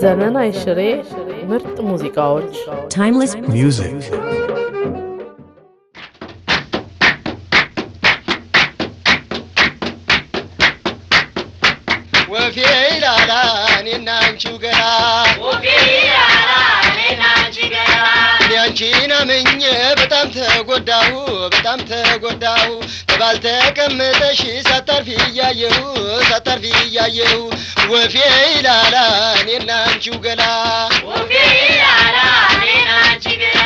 ዘመን አይሽሬ ምርጥ ሙዚቃዎች Timeless music. ያንቺና ምኜ በጣም ተጎዳሁ ባልተቀመጠሽ ሳታርፊ ያየሁ ወፌ ይላላ እኔና አንቺው ገላ ወፌ ይላላ እኔና አንቺ ገላ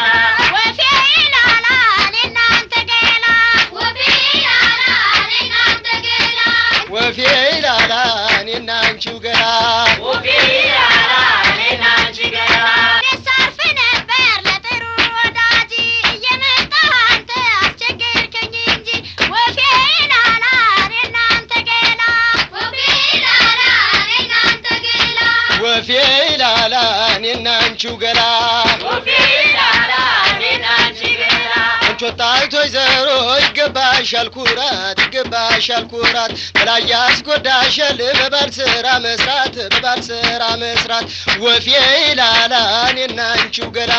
ወፌ ይላላ እኔና አንተ ገላ ወፌ ይላላ እኔና አንተ ገላ ወፌ ይላላ እኔና አንቺው ገላ ወፌ ይላላ እኔና አንቺ ገላ ወፌ ይላላ እኔና አንቺው ገላ ወፌ ይላላ እኔና አንቺ ገላ አንቾታይቶይ ዘሮ ይገባሻል ኩራት በላይ ያስጎዳሻል በባል ስራ መስራት ወፌ ይላላ እኔና አንቺው ገላ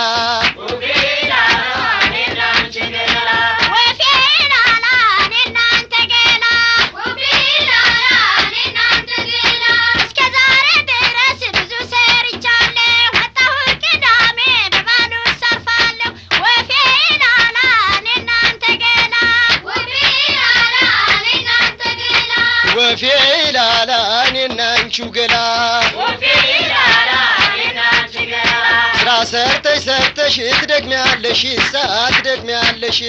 ወፌ ይላላ እኔና አንቺ ገላ ወፌ ይላላ እኔና አንተ ገላ ወፌ ይላላ እኔና አንተ ገላ እስከ ዛሬ ድረስ ብዙ ሰርቻለሁ ወጣሁ ቅዳሜ በባሉ ሰርፋለሁ ወፌ ይላላ እኔና አንተ ገላ ወፌ ይላላ እኔና አንተ ገላ ወፌ ይላላ እኔና አንቺው ገላ ወፌ ይላላ እኔና አንቺ ገላ ስራ ሰርተሽ ትደክሚያለሽ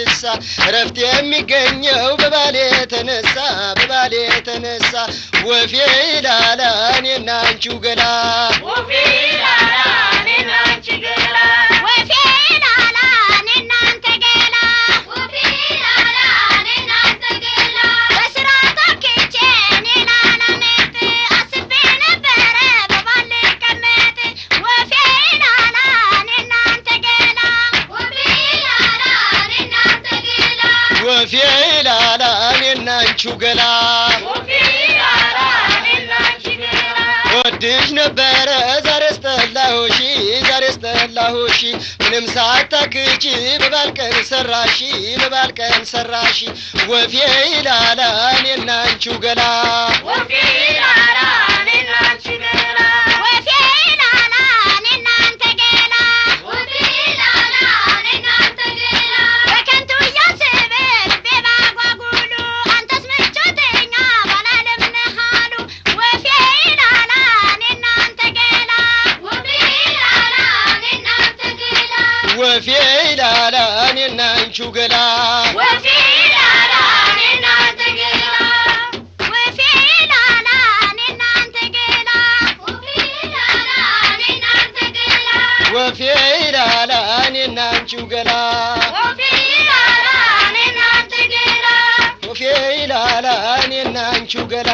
እሳ እረፍት የሚገኘው በባሌ ተነሳ ወፌ ይላላ እኔና አንቺው ገላ ወፌ ይላላ እኔና አንቺ ገላ ወፌ ይላላ እኔና አንተ ገላ ወፌ ይላላ እኔና አንተ ገላ በስራ ታክቼ እኔና ናመት አስቤ ነበረ በባል ቀመት ወፌ ይላላ እኔና አንተ ገላ ወፌ ይላላ እኔና አንተ ገላ ወፌ ይላላ እኔና አንቺው ገላ ወፌ ይላላ እኔና አንቺ ገላ ወድሽ ነበረ ዛሬ ስጠላሁሽ ምንም ሳታክቺ በባል ቀን ሰራሽ ወፌ ይላላ እኔና አንቺው ገላ ወፌ ይላላ እኔና አንቺ ገላ ወፌ ይላላ እኔና አንተ ገላ ወፌ ይላላ እኔና አንተ ገላ በከንቱ እያሰበ ልቤ ባጓጉሉ አንተስ ምቾተኛ ባላለም ነህ አሉ ወፌ ይላላ እኔና አንተ ገላ ወፌ ይላላ እኔና አንተ ገላ ወፌ ይላላ እኔና አንቺው ገላ ወፌ ይላላ እኔና አንተ ገላ ወፌ ይላላ እኔና አንተ ገላ ወፌ ይላላ እኔና አንተ ገላ ወፌ ይላላ እኔና አንቺው ገላ ወፌ ይላላ እኔና አንተ ገላ ወፌ ይላላ እኔና አንቺው ገላ